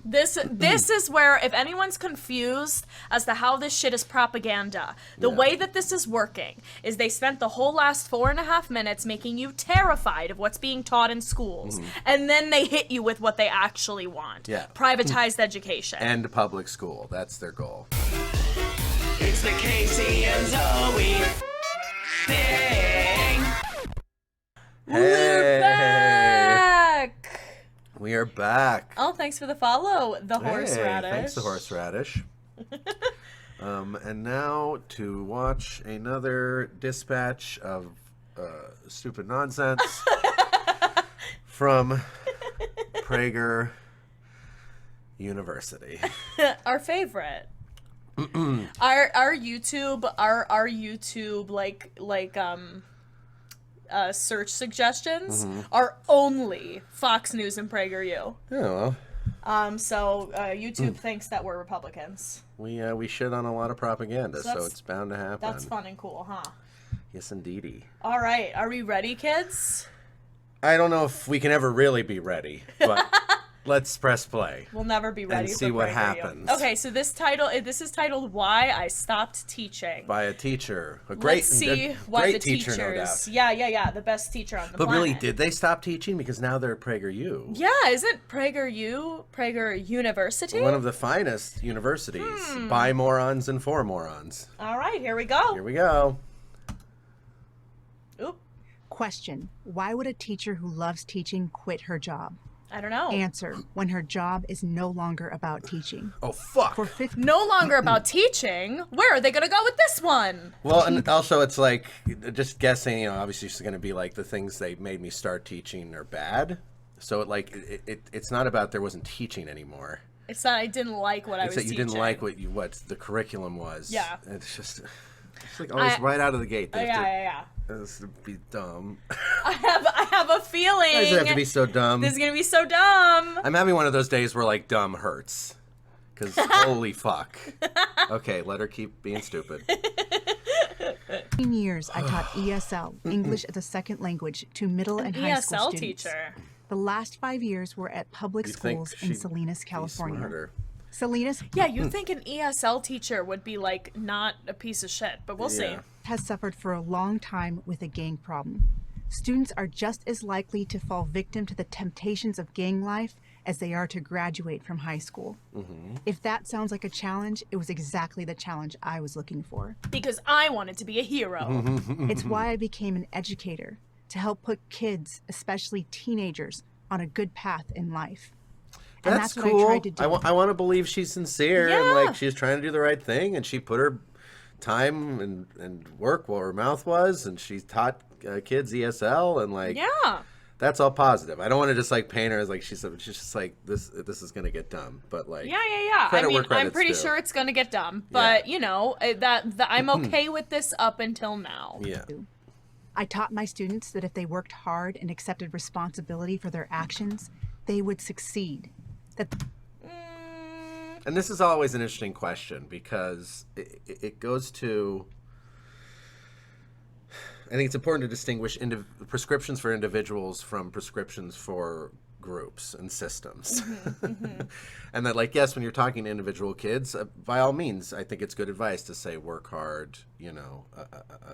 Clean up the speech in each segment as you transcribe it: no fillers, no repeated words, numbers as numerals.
This is where, if anyone's confused as to how this shit is propaganda, the way that this is working is they spent the whole last 4.5 minutes making you terrified of what's being taught in schools, and then they hit you with what they actually want. Yeah. Privatized education. And public school. That's their goal. It's the Casey and Zoe thing. We're back! We are back. Oh, thanks for the follow, the horseradish. Thanks, the horseradish. And now to watch another dispatch of stupid nonsense from Prager University. Our favorite. Our YouTube search suggestions are only Fox News and PragerU. Yeah, well. So YouTube thinks that we're Republicans. We shit on a lot of propaganda, So so it's bound to happen. That's fun and cool, huh? Yes, indeedy. All right, are we ready, kids? I don't know if we can ever really be ready, but let's press play. We'll never be ready And see for what PragerU. happens. Okay, so this is titled "Why I Stopped Teaching." By a teacher, a great, Let's see a why great the teacher, teachers. no doubt. Yeah, the best teacher on the But planet. really, did they stop teaching? Because now they're at PragerU. Yeah, isn't PragerU Prager University? One of the finest universities. By morons and for morons. All right, here we go. Here we go. Oop, Question: why would a teacher who loves teaching quit her job? I don't know. Answer: when her job is no longer about teaching. Oh, fuck. For 50 No longer about teaching. Where are they gonna go with this one? Well, and also it's like, just guessing, obviously it's going to be like the things they made me start teaching are bad. So it's not about there wasn't teaching anymore. It's that I didn't like what I It's was that you teaching. didn't like what the curriculum was. Yeah. It's just like always right out of the gate. They have to- Yeah. This would be dumb. I have a feeling. Why does it have to be so dumb? This is gonna be so dumb. I'm having one of those days where like dumb hurts. Because holy fuck. Okay, let her keep being stupid. 15 years, I taught ESL, English as a Second Language, to middle and high school ESL students. teacher. The last 5 years were at public You'd think schools in she'd Salinas, be California. smarter. Salinas Yeah, you think an ESL teacher would be like not a piece of shit, but we'll see. Yeah. has suffered for a long time with a gang problem. Students are just as likely to fall victim to the temptations of gang life as they are to graduate from high school. If that sounds like a challenge, it was exactly the challenge I was looking for. Because I wanted to be a hero. It's why I became an educator, to help put kids, especially teenagers, on a good path in life. And That's what cool. I tried to do. I want to believe she's sincere and Yeah. like she's trying to do the right thing, and she put her time and work where her mouth was, and she taught kids ESL, and like Yeah. that's all positive. I don't want to just like paint her as like she's just like this is gonna get dumb, but like Yeah. credit I where mean, I'm credit's pretty due. sure it's gonna get dumb, but you know that I'm okay with this up until now. Yeah. I taught my students that if they worked hard and accepted responsibility for their actions, they would succeed. That And this is always an interesting question because it goes to, I think it's important to distinguish prescriptions for individuals from prescriptions for groups and systems. And that, like, yes, when you're talking to individual kids, by all means, I think it's good advice to say work hard,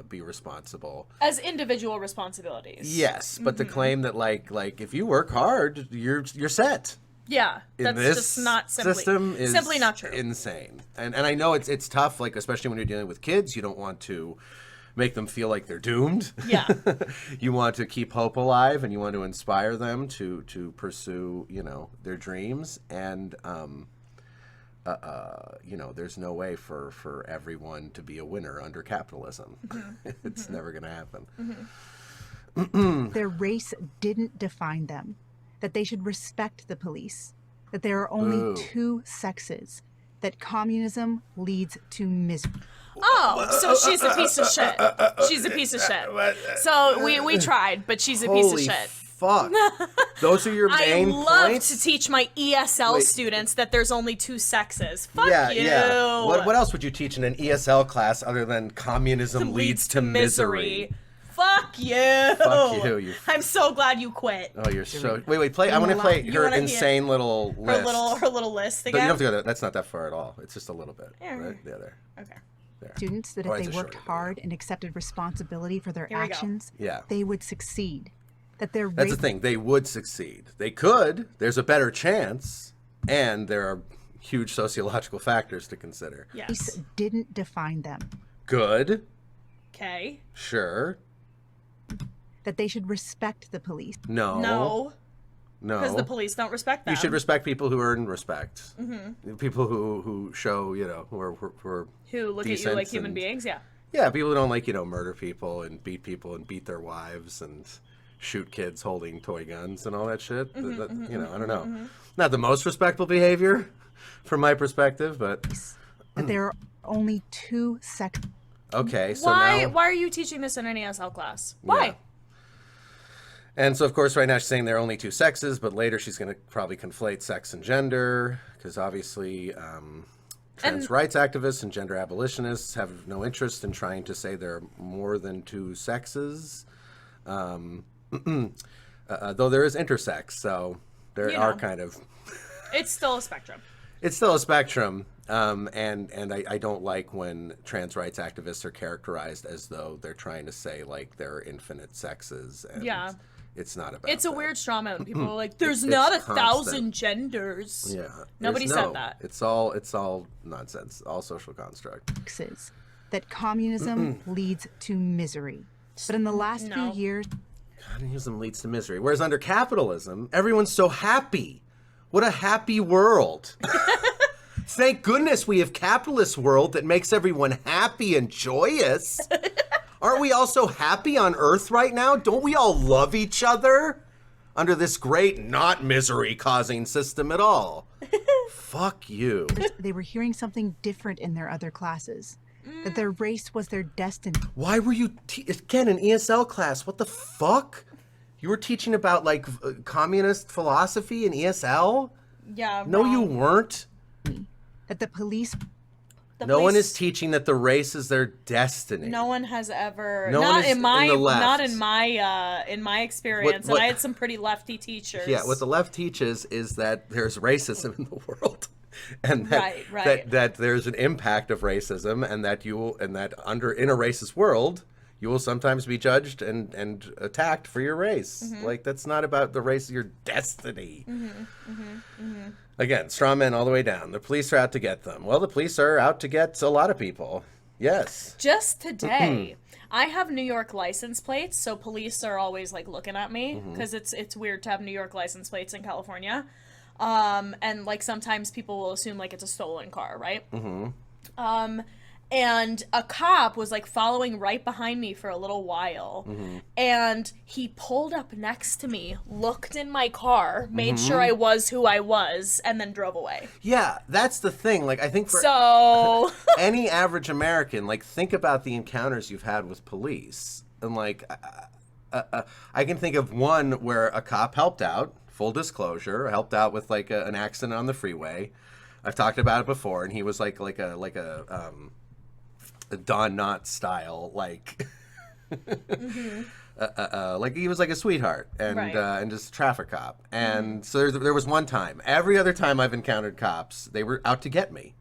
be responsible. As individual responsibilities. Yes, but the claim that like if you work hard, you're set. Yeah. In That's this just not simply system is simply not true. insane. And I know it's tough, like especially when you're dealing with kids, you don't want to make them feel like they're doomed. Yeah. You want to keep hope alive, and you want to inspire them to pursue, their dreams. And there's no way for everyone to be a winner under capitalism. It's never going to happen. their race didn't define them, that they should respect the police, that there are only Boo. two sexes, that communism leads to misery. Oh, so she's a piece of shit. She's a piece of shit. So we tried, but she's a piece of Holy shit. fuck. Those are your I main love points? to teach my ESL Wait. students that there's only two sexes. Fuck Yeah, you. yeah. What else would you teach in an ESL class other than communism leads to misery? Fuck you. Fuck you, you. I'm so glad you quit. Oh, you're so. Wait. Play. I want to play You her wanna hear insane little list. Her little list But you again. don't have to go there. That's not that far at all. It's just a little bit. Yeah. Right? Yeah, there. Okay. There. Students that Oh, if it's they a worked shorter hard and accepted responsibility for their Here we go. actions, Yeah. they would succeed. That their That's the thing. They would succeed. They could. There's a better chance, and there are huge sociological factors to consider. Yes. race didn't define them. Good. Okay. Sure. That they should respect the police. No. No. No. Because the police don't respect them. You should respect people who earn respect. Mm-hmm. People who show, who are Who look at you decent like human and- beings. Yeah. Yeah, people who don't murder people and beat their wives and shoot kids holding toy guns and all that shit. I don't know. Not the most respectful behavior from my perspective, but That there are only two sex. okay. So Why now, are you teaching this in an ESL class? Why? Yeah. And so, of course, right now she's saying there are only two sexes, but later she's going to probably conflate sex and gender because obviously trans rights activists and gender abolitionists have no interest in trying to say there are more than two sexes, though there is intersex, so there You are know. kind of... It's still a spectrum. It's still a spectrum, and I don't like when trans rights activists are characterized as though they're trying to say, like, there are infinite sexes, and Yeah. it's not about It's a that. weird straw man when people are like, "There's It's not constant. 1,000 genders." Yeah. Nobody There's said that. It's all nonsense, all social construct. Sexes. That communism leads to misery. But in the last No. few years, Communism leads to misery. Whereas under capitalism, everyone's so happy. What a happy world. Thank goodness we have capitalist world that makes everyone happy and joyous. Aren't we all so happy on Earth right now? Don't we all love each other under this great not misery causing system at all? Fuck you. they were hearing something different in their other classes. That their race was their destiny. Why were you, again, an ESL class? What the fuck? You were teaching about, like, communist philosophy in ESL? Yeah. No, wrong. you weren't. That the police The No one police- is teaching that the race is their destiny. No one has ever. No one not is in my. in the left. Not in my experience. what- And I had some pretty lefty teachers. Yeah, what the left teaches is that there's racism in the world. And that, Right. that there's an impact of racism, and that in a racist world, you will sometimes be judged and attacked for your race. Mm-hmm. Like, that's not about the race of your destiny. Again, straw men all the way down. The police are out to get them. Well, the police are out to get a lot of people. Yes. Just today, I have New York license plates, so police are always like looking at me because it's weird to have New York license plates in California. And like sometimes people will assume like it's a stolen car, right? And a cop was like following right behind me for a little while, and he pulled up next to me, looked in my car, made sure I was who I was, and then drove away. Yeah, that's the thing. Like, I think for So any average American, like, think about the encounters you've had with police. And, like, I can think of one where a cop helped out, full disclosure, helped out with, like, an accident on the freeway. I've talked about it before, and he was like a Don Knotts style, like, like he was like a sweetheart and Right. And just a traffic cop. And so there was one time. Every other time I've encountered cops, they were out to get me.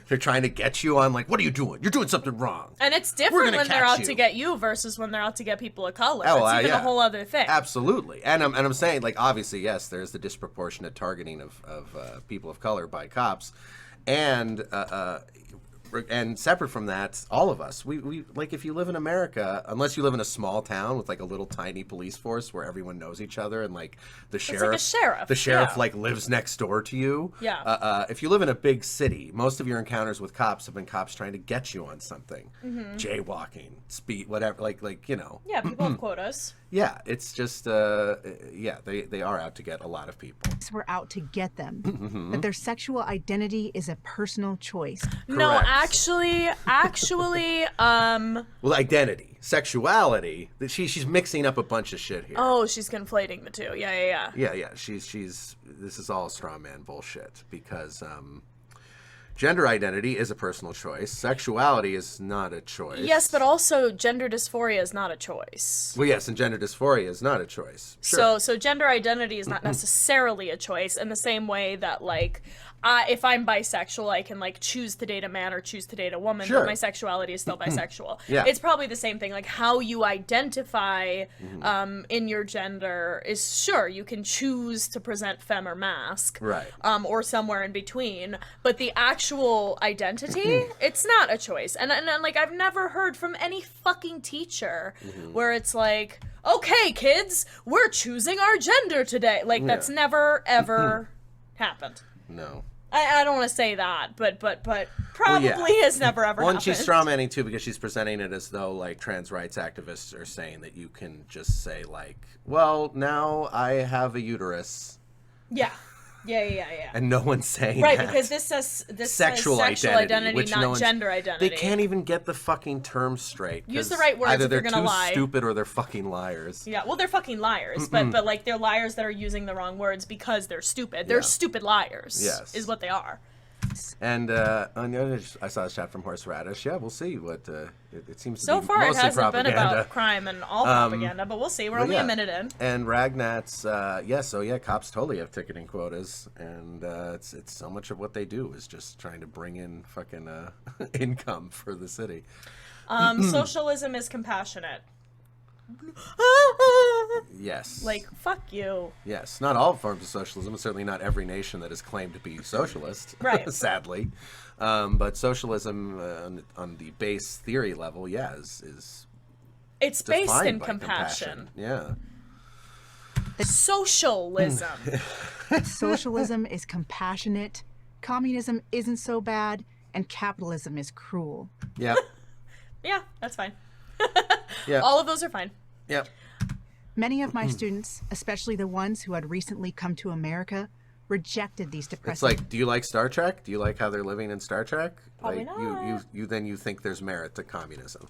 They're trying to get you on, like, what are you doing? You're doing something wrong. And it's We're different gonna when they're catch out to you. get you versus when they're out to get people of color. Oh, it's even yeah. a whole other thing. Absolutely. And I'm saying, like, obviously, yes, there's the disproportionate targeting of people of color by cops. And separate from that, all of us, we like, if you live in America, unless you live in a small town with like a little tiny police force where everyone knows each other and like the sheriff, like a sheriff, yeah. like lives next door to you. Yeah. If you live in a big city, most of your encounters with cops have been cops trying to get you on something, jaywalking, speed, whatever, like you know. Yeah, people have quotas. Yeah, it's just they are out to get a lot of people. were out to get them. That their sexual identity is a personal choice. No, Correct. actually, Well, identity, sexuality. She's mixing up a bunch of shit here. oh, she's conflating the two. Yeah. Yeah. She's. This is all straw man bullshit because, Gender identity is a personal choice. Sexuality is not a choice. Yes, but also gender dysphoria is not a choice. Well, yes, and gender dysphoria is not a choice. Sure. So gender identity is not necessarily a choice in the same way that, like, if I'm bisexual, I can, like, choose to date a man or choose to date a woman, Sure. but my sexuality is still bisexual. Yeah. It's probably the same thing. Like, how you identify in your gender is, sure, you can choose to present femme or masc. Right. Or somewhere in between. But the actual identity, it's not a choice. And like, I've never heard from any fucking teacher where it's like, okay, kids, we're choosing our gender today. Like, that's never, ever happened. No. I don't want to say that, but probably has never ever One, happened. she's strawmanning too because she's presenting it as though like trans rights activists are saying that you can just say like, well, now I have a uterus. Yeah. And no one's saying Right, that. because this says sexual identity, which not no one's- gender identity. They can't even get the fucking term straight. Use the 'cause right words either if you're they're gonna too lie. stupid or they're fucking liars. Yeah, well, they're fucking liars, but like they're liars that are using the wrong words because they're stupid. They're Yeah. stupid liars. Yes. Is what they are. And I saw a chat from Horseradish. Yeah, we'll see what it seems to So be far, it mostly hasn't been propaganda. about crime and all propaganda, but we'll see. We're But only yeah. a minute in. And Ragnats, cops totally have ticketing quotas, and it's so much of what they do is just trying to bring in fucking income for the city. Socialism is compassionate. Yes. Like, fuck you. Yes, not all forms of socialism, and certainly not every nation that has claimed to be socialist, Right. sadly. But socialism on the base theory level, is It's based defined in by compassion. Yeah. Socialism. Socialism is compassionate, communism isn't so bad, and capitalism is cruel. Yep. Yeah, that's fine. Yep. All of those are fine. Yep. Many of my students, especially the ones who had recently come to America, rejected these It's depressing like, do you like Star Trek? Do you like how they're living in Star Trek? Probably like, not. you think there's merit to communism.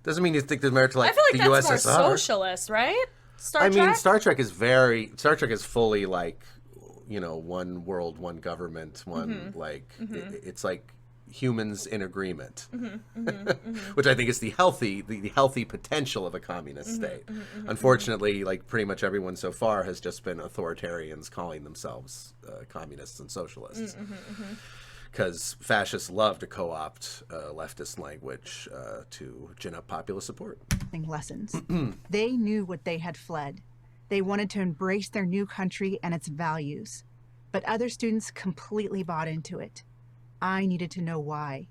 Doesn't mean you think there's merit to like I feel like the that's USSR. more socialist, right? Star Trek? I mean, Star Trek is fully like, one world, one government, one it's like humans in agreement, which I think is the healthy potential of a communist state. Unfortunately, like pretty much everyone so far has just been authoritarians calling themselves communists and socialists. Because fascists love to co-opt leftist language to gin up popular support. lessons. They knew what they had fled. They wanted to embrace their new country and its values. But other students completely bought into it. I needed to know why.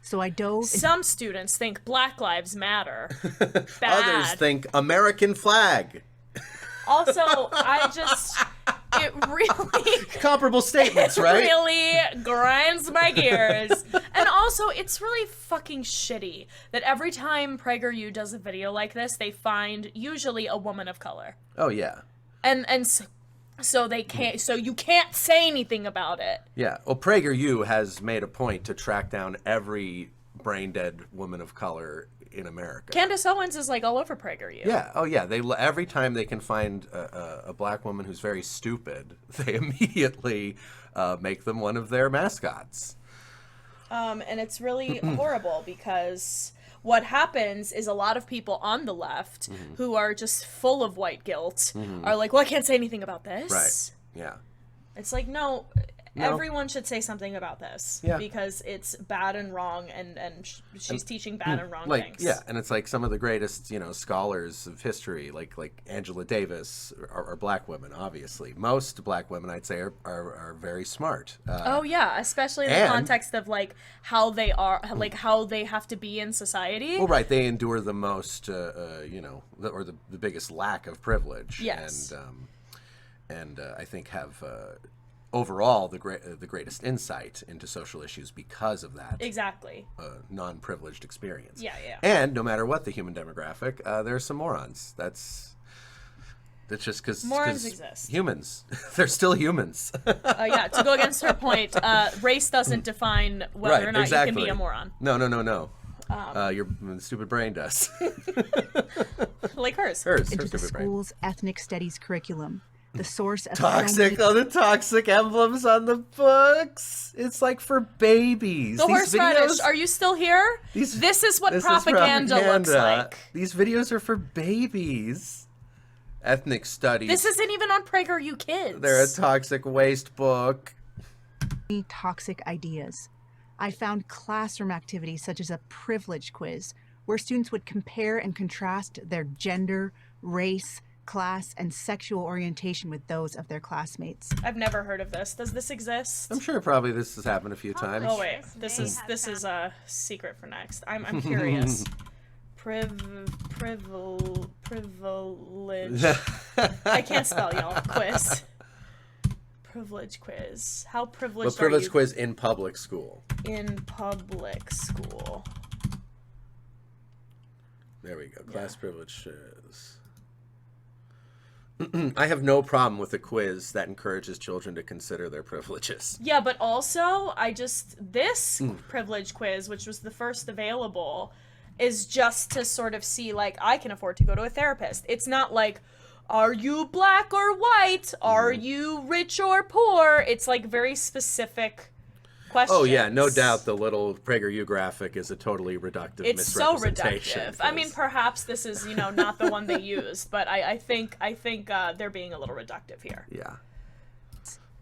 So I dove into Some students think Black Lives Matter. Others Bad. think American flag. Also, it really Comparable statements, right? really grinds my gears. And also, it's really fucking shitty that every time PragerU does a video like this, they find usually a woman of color. Oh yeah. So they can't. So you can't say anything about it. Yeah. Well, PragerU has made a point to track down every brain dead woman of color in America. Candace Owens is like all over PragerU. Yeah. Oh, yeah. They every time they can find a black woman who's very stupid, they immediately make them one of their mascots. And it's really horrible because what happens is a lot of people on the left who are just full of white guilt are like, well, I can't say anything about this. Right. Yeah. It's like, no, everyone should say something about this because it's bad and wrong, and she's teaching bad and wrong things. Yeah, and it's like some of the greatest, scholars of history, like Angela Davis, are black women. Obviously, most black women, I'd say, are very smart. Oh yeah, especially in the context of like how they are, like how they have to be in society. Well, right, they endure the most, or the biggest lack of privilege. Yes. And I think have overall the greatest insight into social issues because of that Exactly. non-privileged experience. Yeah. And no matter what the human demographic, there are some morons. That's just because Morons exist. Humans, they're still humans. Yeah, to go against her point, race doesn't define whether or not you can be a moron. No. Your stupid brain does. Like hers. Her into the stupid brain. school's ethnic studies curriculum. the source of so Toxic. many Oh, the toxic emblems on the books. It's like for babies. The These horseradish, videos- are you still here? this is what this is propaganda looks like. These videos are for babies. Ethnic studies. This isn't even on PragerU Kids. They're a toxic waste book. toxic ideas. I found classroom activities such as a privilege quiz, where students would compare and contrast their gender, race, class, and sexual orientation with those of their classmates. I've never heard of this. Does this exist? I'm sure probably this has happened a few times. Oh wait, this is a secret for next. I'm curious. Privilege. I can't spell, y'all. Quiz. Privilege quiz. How privileged But privilege are you quiz in public school. in public school? There we go. Class privileges. I have no problem with a quiz that encourages children to consider their privileges. Yeah, but also this privilege quiz, which was the first available, is just to sort of see, like, I can afford to go to a therapist. It's not like, are you black or white? Are you rich or poor? It's like very specific questions. Oh yeah, no doubt the little PragerU graphic is a totally reductive It's so misrepresentation. reductive. I mean, perhaps this is, not the one they used, but I think they're being a little reductive here. Yeah.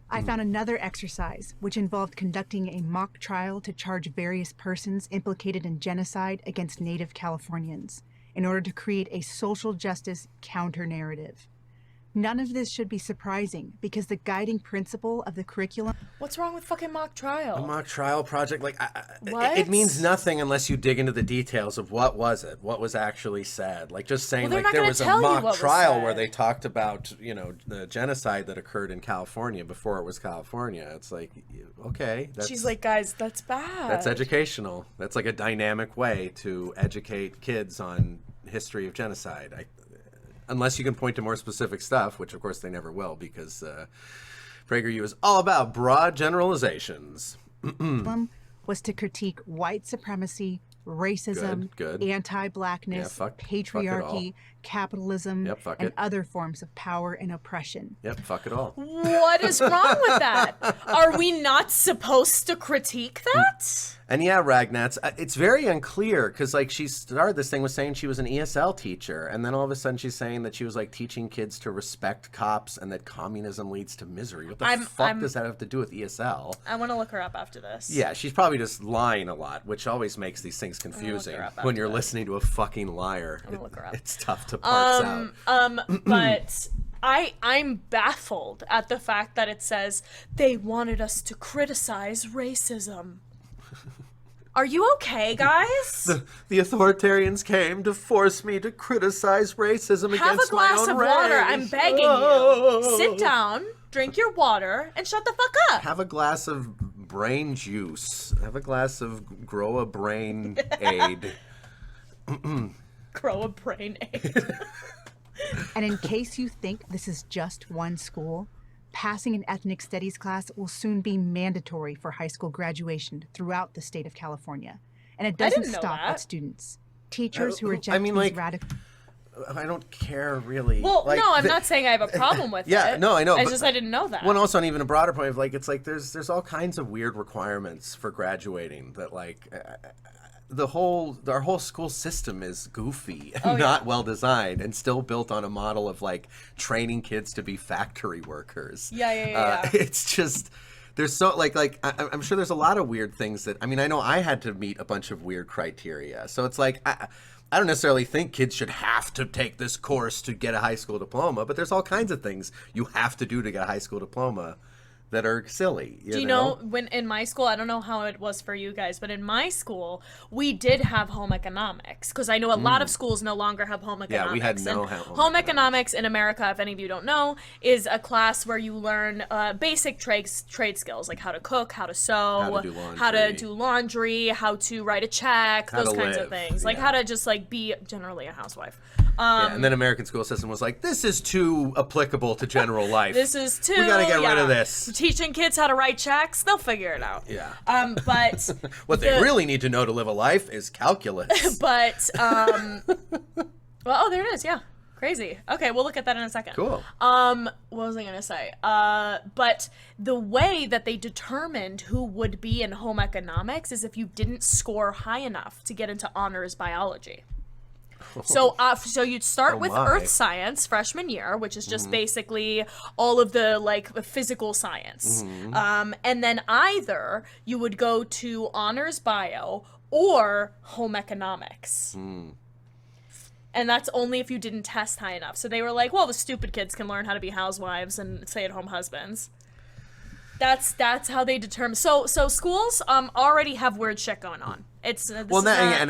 I found another exercise, which involved conducting a mock trial to charge various persons implicated in genocide against Native Californians in order to create a social justice counter-narrative. None of this should be surprising because the guiding principle of the curriculum... What's wrong with fucking mock trial? A mock trial project, like, What? it means nothing unless you dig into the details of what was actually said. Like, just saying, Well, they're like, not there gonna was a tell you what mock was trial where said. they talked about, the genocide that occurred in California before it was California. It's like, okay. She's like, guys, that's bad. That's educational. That's like a dynamic way to educate kids on history of genocide. Unless you can point to more specific stuff, which of course they never will, because PragerU is all about broad generalizations. was to critique white supremacy, racism, Good. anti-blackness, Yeah, fuck it patriarchy, capitalism, Yep, fuck and it. other forms of power and oppression. Yep, fuck it all. What is wrong with that? Are we not supposed to critique that? And yeah, Ragnats, it's very unclear because, like, she started this thing with saying she was an ESL teacher, and then all of a sudden she's saying that she was, like, teaching kids to respect cops and that communism leads to misery. What the fuck does that have to do with ESL? I want to look her up after this. Yeah, she's probably just lying a lot, which always makes these things confusing when you're listening to a fucking liar. I'm gonna look her up. It's tough to parse out. But I'm baffled at the fact that it says they wanted us to criticize racism. Are you okay, guys? The authoritarians came to force me to criticize racism Have a against my glass own of water. race. I'm begging Oh. you. Sit down, drink your water, and shut the fuck up. Have a glass of brain juice. Have a glass of grow a brain aid. Grow a brain ache. And in case you think this is just one school, passing an ethnic studies class will soon be mandatory for high school graduation throughout the state of California. And it doesn't didn't know stop that. at students. Teachers who reject I mean, these like, radical... I don't care really. Well, Like, no, I'm not saying I have a problem with Yeah, it. no, I know, It's but- just I didn't know that. Well, also on even a broader point of, like, it's like there's all kinds of weird requirements for graduating that, like, our whole school system is goofy and not well designed and still built on a model of, like, training kids to be factory workers. Yeah. It's just there's so I'm sure there's a lot of weird things that, I mean, I know I had to meet a bunch of weird criteria. So it's like I don't necessarily think kids should have to take this course to get a high school diploma, but there's all kinds of things you have to do to get a high school diploma that are silly. Do you know, when in my school, I don't know how it was for you guys, but in my school, we did have home economics, because I know a lot of schools no longer have home economics. Yeah, we had no And home economics in America, if any of you don't know, is a class where you learn basic trade skills, like how to cook, how to sew, how to do laundry, how to write a check, How those to kinds of live, things. Like yeah. how to just like be generally a housewife. Yeah, and then American school system was like, this is too applicable to general life. This is too. We gotta get rid of this. Teaching kids how to write checks, they'll figure it out. Yeah. But What they really need to know to live a life is calculus. But well, oh, there it is. Yeah. Crazy. Okay, we'll look at that in a second. Cool. What was I gonna say? But the way that they determined who would be in home economics is if you didn't score high enough to get into honors biology. So you'd start with my. earth science freshman year, which is just basically all of the like physical science. And then either you would go to honors bio or home economics. And that's only if you didn't test high enough. So they were like, well, the stupid kids can learn how to be housewives and stay-at-home husbands. That's how they determine. So schools already have weird shit going on. It's And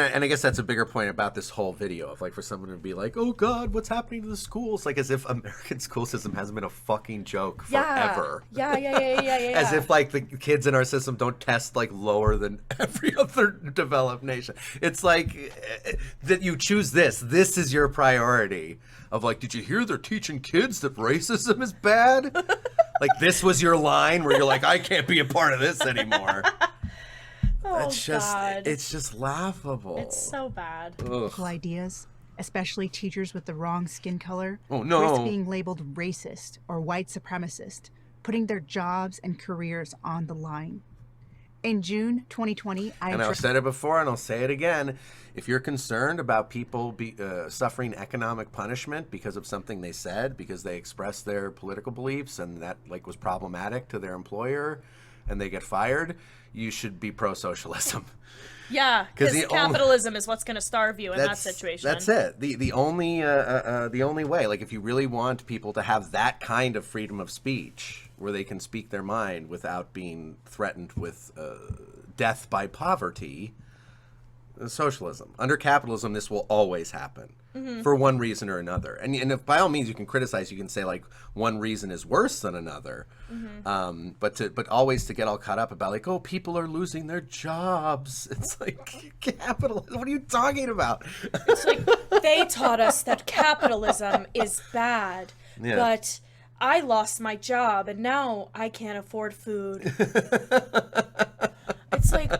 I guess that's a bigger point about this whole video of like for someone to be like, oh God, what's happening to the schools? Like as if American school system hasn't been a fucking joke forever. Yeah. As if like the kids in our system don't test like lower than every other developed nation. It's like that you choose this. This is your priority of like, did you hear they're teaching kids that racism is bad? Like this was your line where you're like, I can't be a part of this anymore. It's just laughable. It's so bad. Ideas, especially teachers with the wrong skin color, Oh, no. risk being labeled racist or white supremacist, putting their jobs and careers on the line. In June 2020, I've said it before and I'll say it again. If you're concerned about people suffering economic punishment because of something they said, because they expressed their political beliefs and that like was problematic to their employer and they get fired, you should be pro-socialism. Yeah, because capitalism is what's going to starve you in that situation. That's it. The only way, like if you really want people to have that kind of freedom of speech where they can speak their mind without being threatened with death by poverty, socialism. Under capitalism, this will always happen for one reason or another. And if by all means you can criticize, you can say like one reason is worse than another. But always to get all caught up about like, oh, people are losing their jobs. It's like capitalism. What are you talking about? It's like they taught us that capitalism is bad, but I lost my job and now I can't afford food. It's like,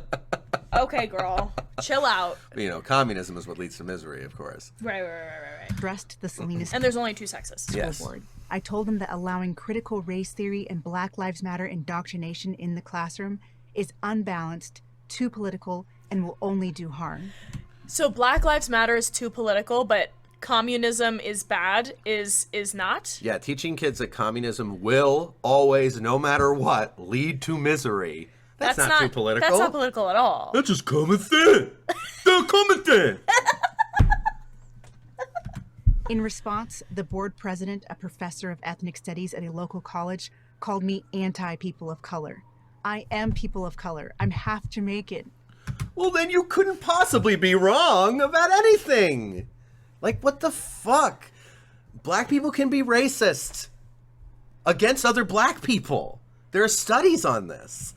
okay, girl, chill out. You know, communism is what leads to misery, of course. Right. addressed the Salinas And there's only 2 sexes. School Board. I told them that allowing critical race theory and Black Lives Matter indoctrination in the classroom is unbalanced, too political, and will only do harm. So Black Lives Matter is too political, but communism is bad is not? Yeah, teaching kids that communism will always, no matter what, lead to misery. That's not too political. That's not political at all. That's just common sense. That's common sense. In response, the board president, a professor of ethnic studies at a local college, called me anti-people of color. I am people of color. I'm half Jamaican. Well, then you couldn't possibly be wrong about anything. Like, what the fuck? Black people can be racist against other black people. There are studies on this.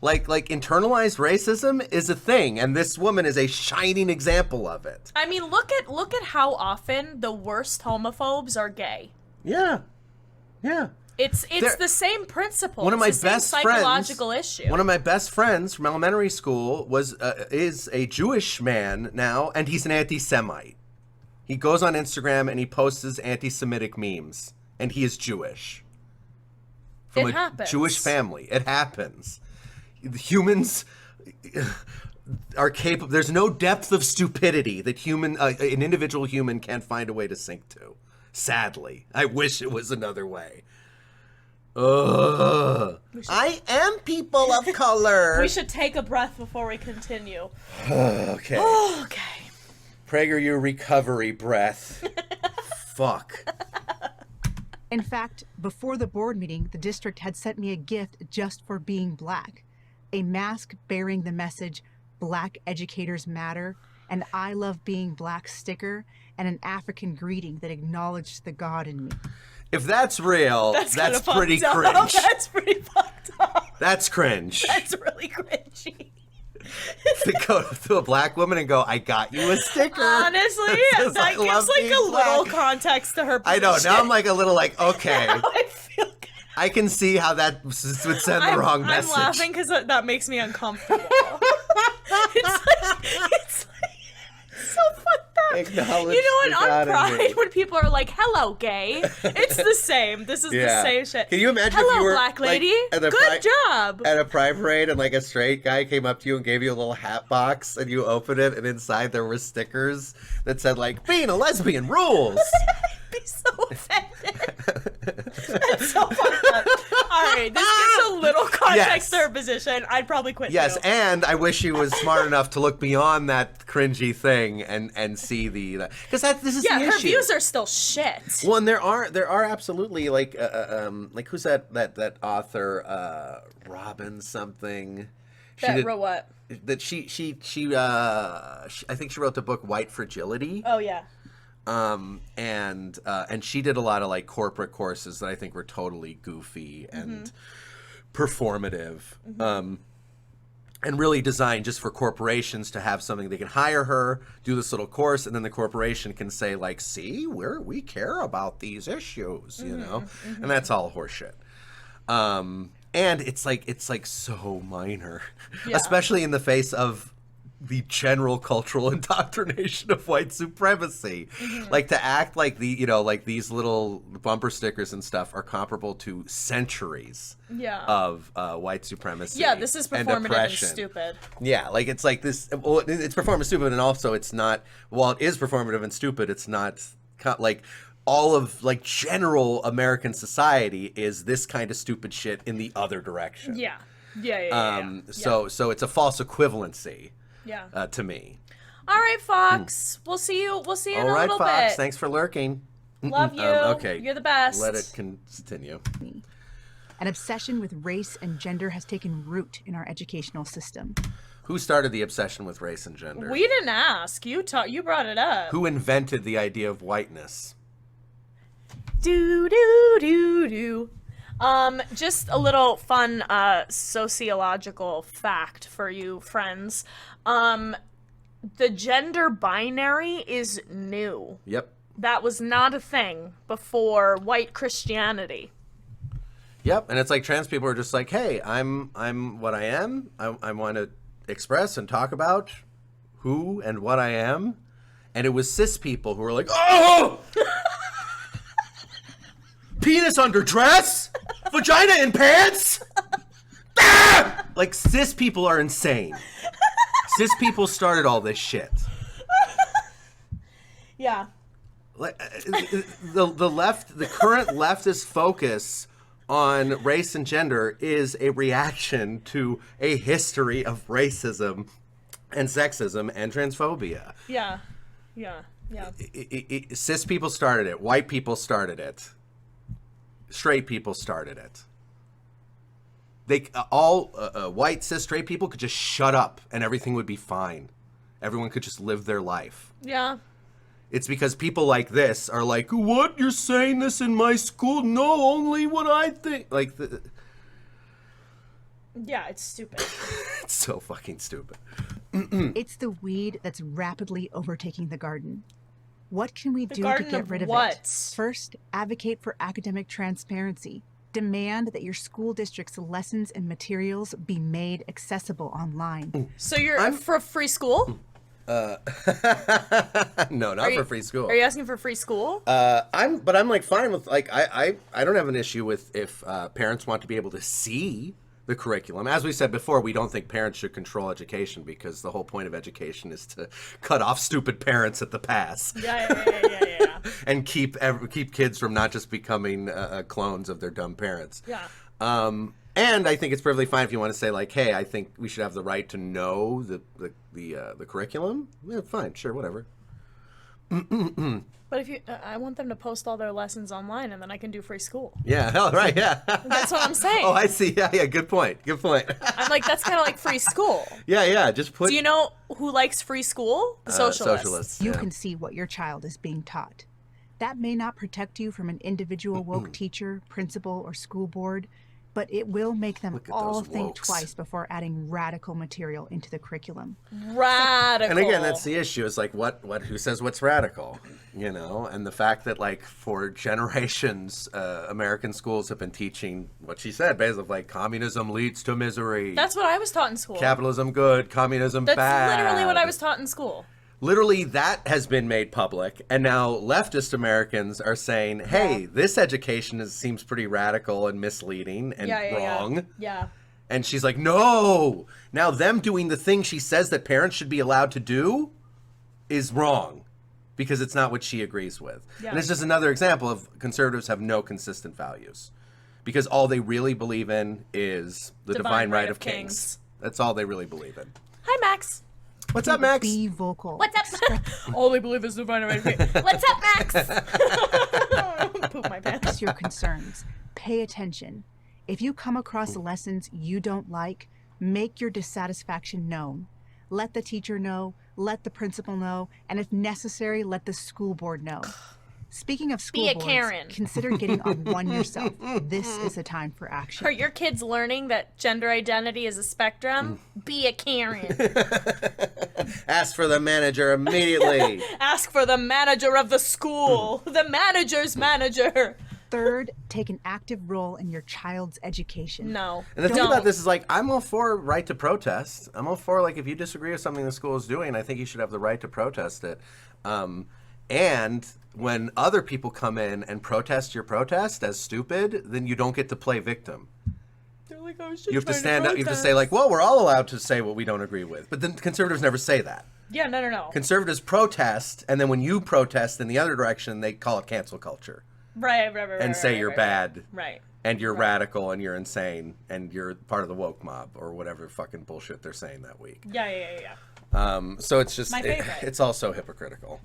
Like internalized racism is a thing, and this woman is a shining example of it. I mean, look at how often the worst homophobes are gay. Yeah. It's the same principle. One of my it's the best same psychological issue. One of my best friends from elementary school is a Jewish man now, and he's an anti-Semite. He goes on Instagram and he posts his anti-Semitic memes, and he is Jewish. From happens. Jewish family. It happens. Humans are capable. There's no depth of stupidity that an individual human can't find a way to sink to. Sadly, I wish it was another way. I am people of color. We should take a breath before we continue. Okay. Okay. PragerU recovery breath. Fuck. In fact, before the board meeting, the district had sent me a gift just for being Black. A mask bearing the message, Black Educators Matter, an I Love Being Black sticker, and an African greeting that acknowledged the God in me. If that's real, that's pretty fucked cringe. up. That's pretty fucked up. That's cringe. That's really cringy. To go to a black woman and go, I got you a sticker. Honestly, that that gives like a little context to her position. I know. Now I'm like a little like, okay. Now I feel good. I can see how that would send the wrong message. I'm laughing because that makes me uncomfortable. it's so fucked up. Acknowledge You know the what? On God in me. Pride, when people are like, "Hello, gay," it's the same. This is the same shit. Can you imagine Hello, if you were black lady. like, at Good job. at a pride parade and like a straight guy came up to you and gave you a little hat box and you opened it and inside there were stickers that said like being a lesbian rules. I'd be so offended. That's so fucked up. All right, this gives a little context to her position. I'd probably quit. Yes, too. and I wish he was smart enough to look beyond that cringy thing and see because this is the her issue. views are still shit. Well, and there are absolutely like who's that author Robin something. That wrote what? That she I think she wrote the book White Fragility. Oh yeah. And she did a lot of like corporate courses that I think were totally goofy and performative. And really designed just for corporations to have something they can hire her, do this little course, and then the corporation can say like, see, we care about these issues, you know? And that's all horseshit. And it's like so minor, especially in the face of the general cultural indoctrination of white supremacy. Like to act like like these little bumper stickers and stuff are comparable to centuries of white supremacy. Yeah, this is performative and oppression. Stupid. Yeah, like it's like this, well, it's performative and stupid, and also it's not, while it is performative and stupid, it's not like all of like general American society is this kind of stupid shit in the other direction. Yeah. So it's a false equivalency. Yeah. To me. All right, Fox. We'll see you. We'll see you in a little Fox. bit. Thanks for lurking. Love you. Okay. You're the best. Let it continue. An obsession with race and gender has taken root in our educational system. Who started the obsession with race and gender? We didn't ask. You brought it up. Who invented the idea of whiteness? Do do do do. Just a little fun sociological fact for you friends. The gender binary is new. Yep. That was not a thing before white Christianity. Yep, and it's like trans people are just like, hey, I'm what I am. I want to express and talk about who and what I am. And it was cis people who were like, oh! Penis under dress? Vagina in pants? Ah! Like, cis people are insane. Cis people started all this shit. Yeah. Like, the current leftist focus on race and gender is a reaction to a history of racism and sexism and transphobia. Yeah. Cis people started it. White people started it. Straight people started it. They all white cis straight people could just shut up and everything would be fine. Everyone could just live their life. Yeah. It's because people like this are like, what? You're saying this in my school? No, only what I think. Like, Yeah, it's stupid. it's so fucking stupid. It's the weed that's rapidly overtaking the garden. What can we do to garden get of rid of what? it? First, advocate for academic transparency. Demand that your school district's lessons and materials be made accessible online. So you're for free school? No, not for free school. Are you asking for free school? I'm like fine with like I don't have an issue with if parents want to be able to see the curriculum. As we said before, we don't think parents should control education because the whole point of education is to cut off stupid parents at the pass. Yeah. And keep kids from not just becoming clones of their dumb parents. Yeah. And I think it's perfectly fine if you want to say like, hey, I think we should have the right to know the curriculum. Yeah, fine, sure, whatever. But if you, I want them to post all their lessons online, and then I can do free school. Yeah, hell, right, yeah. That's what I'm saying. Oh, I see. Yeah, good point. I'm like, that's kind of like free school. Yeah, just put... Do you know who likes free school? The socialists. You can see what your child is being taught. That may not protect you from an individual woke teacher, principal, or school board, but it will make them all think twice before adding radical material into the curriculum. Radical. And again, that's the issue. It's like, who says what's radical? You know, and the fact that like for generations, American schools have been teaching what she said, basically like communism leads to misery. That's what I was taught in school. Capitalism good, communism That's bad. literally what I was taught in school. Literally, that has been made public, and now leftist Americans are saying, hey, this education seems pretty radical and misleading and wrong. Yeah. And she's like, no! Now them doing the thing she says that parents should be allowed to do is wrong, because it's not what she agrees with. Yeah. And it's just another example of conservatives have no consistent values, because all they really believe in is the divine right of kings. That's all they really believe in. Hi, Max. What's up, Max? Be vocal. What's up? All they believe is divine right of kings. What's up, Max? Poop my pants. Express your concerns. Pay attention. If you come across lessons you don't like, make your dissatisfaction known. Let the teacher know, let the principal know, and if necessary, let the school board know. Speaking of school Be a boards, Karen. consider getting on one yourself. This is a time for action. Are your kids learning that gender identity is a spectrum? Be a Karen. Ask for the manager immediately. Ask for the manager of the school. The manager's manager. Third, take an active role in your child's education. No. And the thing don't. about this is, like, I'm all for right to protest. I'm all for, like, if you disagree with something the school is doing, I think you should have the right to protest it. And when other people come in and protest your protest as stupid, then you don't get to play victim. They're like, I was just You have to trying stand up. You have to protest. say, like, well, we're all allowed to say what we don't agree with. But then conservatives never say that. Yeah, no. Conservatives protest, and then when you protest in the other direction, they call it cancel culture. Right. And say you're bad. Right. And you're radical, and you're insane, and you're part of the woke mob, or whatever fucking bullshit they're saying that week. Yeah. So it's just, My favorite. it's also hypocritical.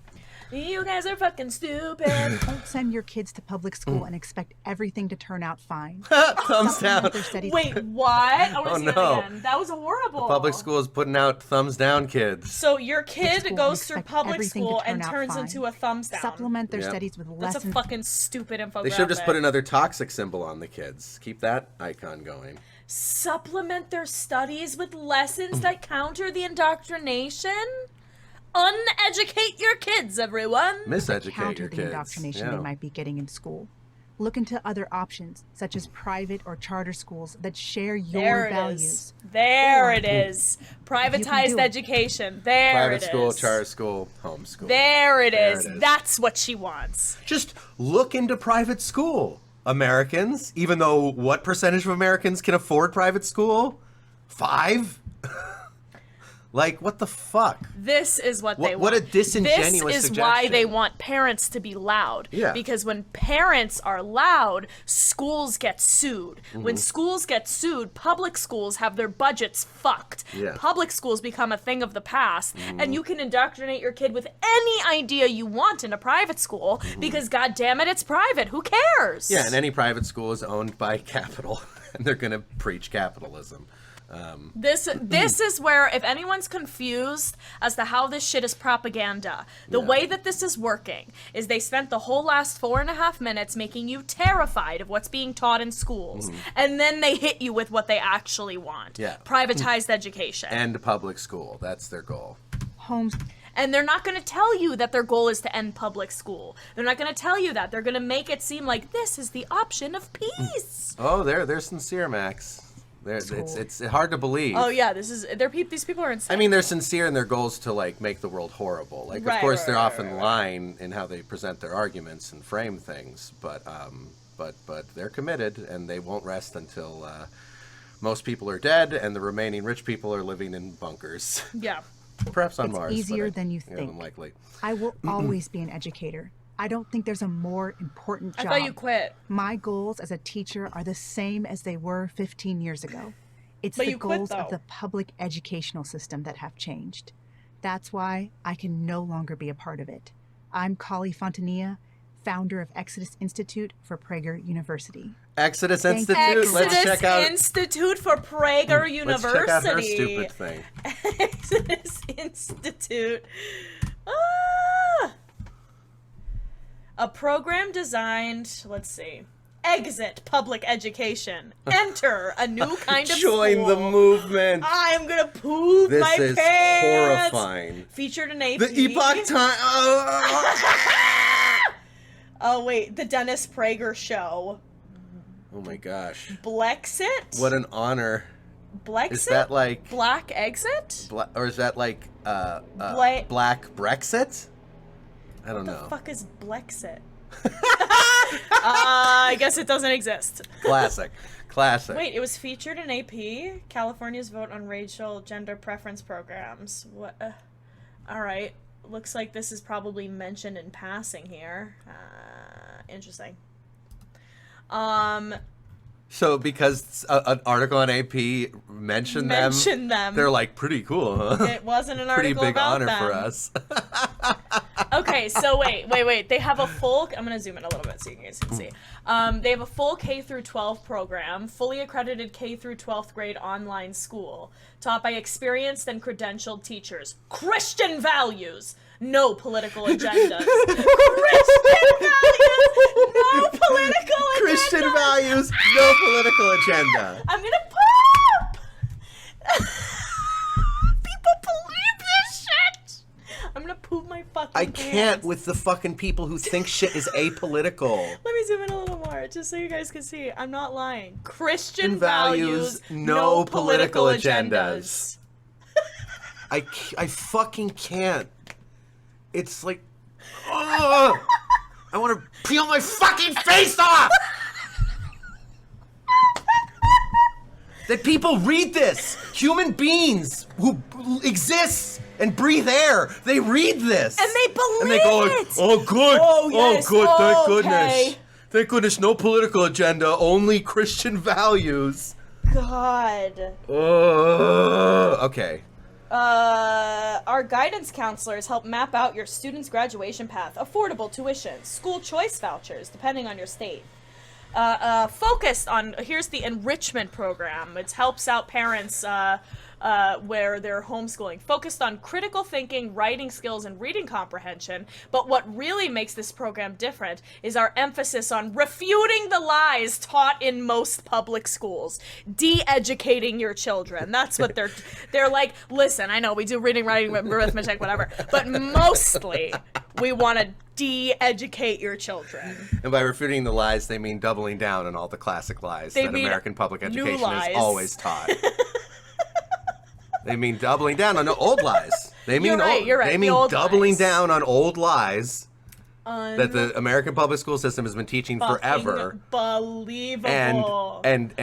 You guys are fucking stupid. Don't send your kids to public school and expect everything to turn out fine. Thumbs down. Supplement their studies- Wait, what? I want to Oh, see no. that again. That was horrible. Public school is putting out thumbs down kids. So your kid school goes and through expect public everything to school turn and out turns fine. into a thumbs down. Supplement their Yep. studies with That's a lessons. fucking stupid infographic. They should have just put another toxic symbol on the kids. Keep that icon going. Supplement their studies with lessons that counter the indoctrination? Uneducate your kids, everyone. Miseducate Counter your the kids. indoctrination Yeah. they might be getting in school. Look into other options, such as private or charter schools that share your There it values. is. There Or- it is. You Privatized can do it. education. There Private it is. school, charter school, homeschool. There it There is. it is. That's what she wants. Just look into private school, Americans. Even though what percentage of Americans can afford private school? 5? Like, what the fuck? This is what they want. What a disingenuous This is why suggestion. they want parents to be loud. Yeah. Because when parents are loud, schools get sued. Mm-hmm. When schools get sued, public schools have their budgets fucked. Yeah. Mm-hmm. Public schools become a thing of the past. And you can indoctrinate your kid with any idea you want in a private school because, god damn it, it's private. Who cares? Mm-hmm. Yeah, and any private school is owned by capital, and they're going to preach capitalism. This is where, if anyone's confused as to how this shit is propaganda, the way that this is working is they spent the whole last 4.5 minutes making you terrified of what's being taught in schools, and then they hit you with what they actually want. Yeah. Privatized education. End public school. That's their goal. Homes And they're not going to tell you that their goal is to end public school. They're not going to tell you that. They're going to make it seem like this is the option of peace. Oh, they're sincere, Max. It's hard to believe. Oh yeah, these people are insane. I mean, they're sincere in their goals to, like, make the world horrible. Like, of Right, course, right, they're right, often lying in how they present their arguments and frame things, but they're committed, and they won't rest until most people are dead and the remaining rich people are living in bunkers. yeah. Perhaps on It's Mars. easier but than you yeah, think. unlikely. I will always be an educator. I don't think there's a more important I job. thought you quit. My goals as a teacher are the same as they were 15 years ago. It's But the you quit, goals of though. the public educational system that have changed. That's why I can no longer be a part of it. I'm Kali Fontanilla, founder of Exodus Institute for Prager University. Exodus Thank you. Institute. Let's Exodus check out. Institute for Prager Let's University. check out her stupid thing. Exodus Institute. Ah! A program designed, let's see, exit public education, enter a new kind of Join school. the movement. I'm gonna poop This my is pants. horrifying. Featured in AP. The Epoch Time. Oh wait, the Dennis Prager show. Oh my gosh. Blexit? What an honor. Blexit? Is that like Black exit? or is that like Bla- Black Brexit? I don't The know. fuck is Blexit? I guess it doesn't exist. Classic. Wait, it was featured in AP, California's vote on racial gender preference programs. What? All right. Looks like this is probably mentioned in passing here. Interesting. So because an article on AP mentioned them, they're like pretty cool, huh? It wasn't an Pretty article big about honor them. for us. Okay, so wait. They have a full. I'm gonna zoom in a little bit so you guys can see. They have a full K through 12 program, fully accredited K through 12th grade online school, taught by experienced and credentialed teachers. Christian values, no political agendas. Christian values, no political agendas. Christian values, no political agenda. I'm gonna poop. People believe this shit. I'm gonna poop my fucking I pants. can't with the fucking people who think shit is apolitical. Let me zoom in a little more, just so you guys can see. I'm not lying. Christian Values, values, no political agendas. I fucking can't. It's like, ugh, I want to peel my fucking face off. That people read this. Human beings who exist and breathe air, they read this. And they believe And they go like, it. oh good, Oh, yes. good, thank Oh, goodness. okay. Thank goodness, no political agenda, only Christian values. God. Okay. Our guidance counselors help map out your student's graduation path, affordable tuition, school choice vouchers, depending on your state. Focused on, here's the enrichment program. It helps out parents where they're homeschooling. Focused on critical thinking, writing skills, and reading comprehension. But what really makes this program different is our emphasis on refuting the lies taught in most public schools. De-educating your children. That's what they're like, listen, I know we do reading, writing, arithmetic, whatever, but mostly we want to de-educate your children. And by refuting the lies, they mean doubling down on all the classic lies that mean American public new education has lies. always taught. They mean doubling down on the old lies. They mean You're right, They the mean old doubling lies. down on old lies that the American public school system has been teaching forever. Unbelievable. And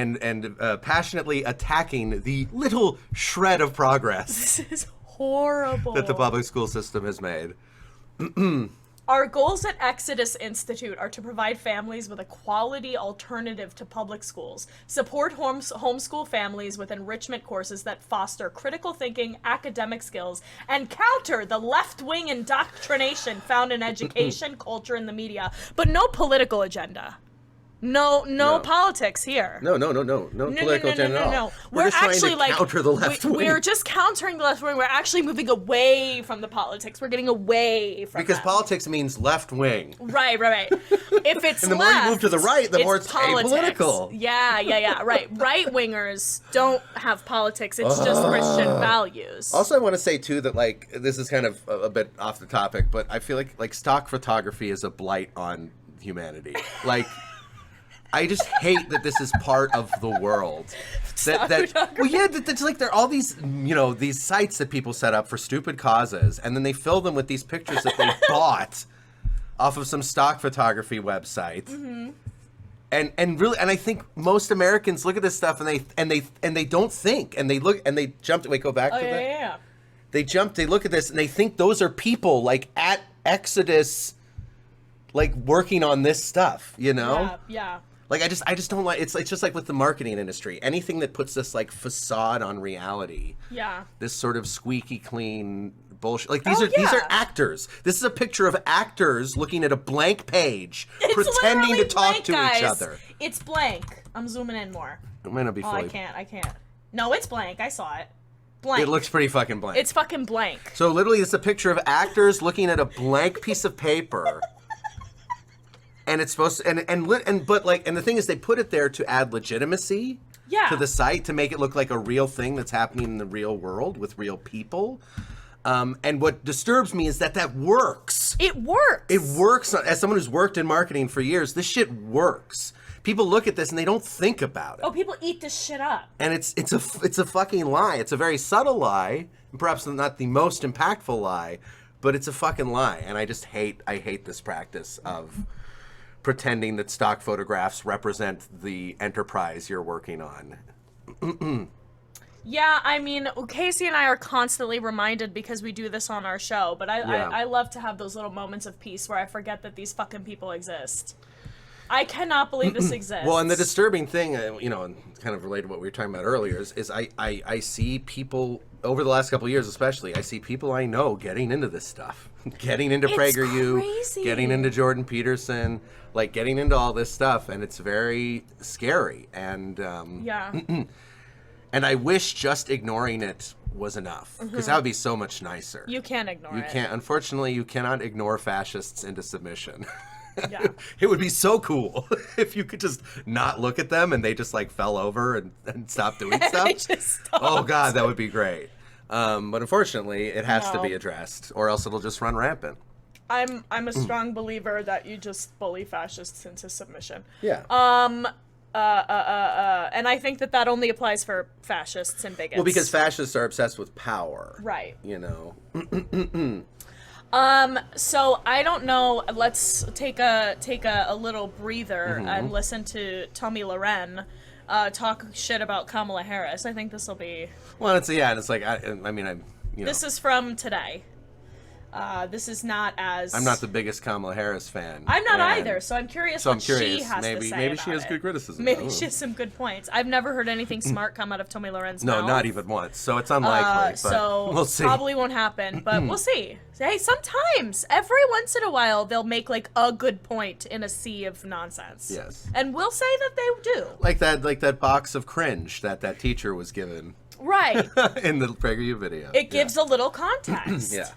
passionately attacking the little shred of progress This is horrible. that the public school system has made. Our goals at Exodus Institute are to provide families with a quality alternative to public schools, support homeschool families with enrichment courses that foster critical thinking, academic skills, and counter the left-wing indoctrination found in education, culture, and the media, but no political agenda. No politics here. No political agenda at all. No. We're just actually trying to counter the left wing. We're just countering the left wing. We're actually moving away from the politics. We're getting away from Because them. politics means left wing. Right. If it's And the more you move to the right, the more it's politics. apolitical. Yeah. Right wingers don't have politics. It's just Christian values. Also, I want to say too that like this is kind of a bit off the topic, but I feel like stock photography is a blight on humanity. Like, I just hate that this is part of the world. That's like there are all these these sites that people set up for stupid causes, and then they fill them with these pictures that they bought off of some stock photography website. Mm-hmm. And really, I think most Americans look at this stuff and they don't think, and they look and they jump. Wait, go back to that. Yeah. They look at this and they think those are people like at Exodus, like working on this stuff, Yeah. Like I just don't like it's just like with the marketing industry. Anything that puts this like facade on reality. Yeah. This sort of squeaky clean bullshit. Like these are actors. This is a picture of actors looking at a blank page, It's pretending to literally talk blank, to guys. each other. It's blank. I'm zooming in more. It might not be fully. I can't. No, it's blank. I saw it. Blank. It looks pretty fucking blank. It's fucking blank. So literally it's a picture of actors looking at a blank piece of paper. And it's supposed to, and the thing is they put it there to add legitimacy to the site, to make it look like a real thing that's happening in the real world with real people. And what disturbs me is that works. It works. It works. As someone who's worked in marketing for years, this shit works. people look at this and they don't think about it. Oh, people eat this shit up. And it's a fucking lie. It's a very subtle lie, perhaps not the most impactful lie, but it's a fucking lie. And I hate this practice of pretending that stock photographs represent the enterprise you're working on. Yeah, I mean, Casey and I are constantly reminded because we do this on our show, but I love to have those little moments of peace where I forget that these fucking people exist. I cannot believe this exists. Well, and the disturbing thing, and kind of related to what we were talking about earlier, is I see people, over the last couple of years especially, I see people I know getting into this stuff. Getting into PragerU, crazy. Getting into Jordan Peterson, like getting into all this stuff, and it's very scary. And Yeah. and I wish just ignoring it was enough, because that would be so much nicer. You can't ignore it. You can't. Unfortunately, you cannot ignore fascists into submission. Yeah. It would be so cool if you could just not look at them and they just like fell over and stopped doing stuff. They just stopped. Oh God, that would be great. But unfortunately, it has to be addressed, or else it'll just run rampant. I'm a strong believer that you just bully fascists into submission. Yeah. And I think that only applies for fascists and bigots. Well, because fascists are obsessed with power. Right. You know. So I don't know. Let's take a little breather and listen to Tommy Loren talk shit about Kamala Harris. I think this will be. Well, it's like This is from today. This is not as. I'm not the biggest Kamala Harris fan. I'm not and either, so I'm curious so what I'm curious. she has to say Maybe about she has it. good criticism. Maybe she has some good points. I've never heard anything smart come out of Tommy Loren's mouth. No, not even once. So it's unlikely. But So we'll see. probably won't happen, but we'll see. Hey, sometimes, every once in a while, they'll make like a good point in a sea of nonsense. Yes. And we'll say that they do. Like that box of cringe that teacher was given Right. in the PragerU video. It gives a little context. Yeah.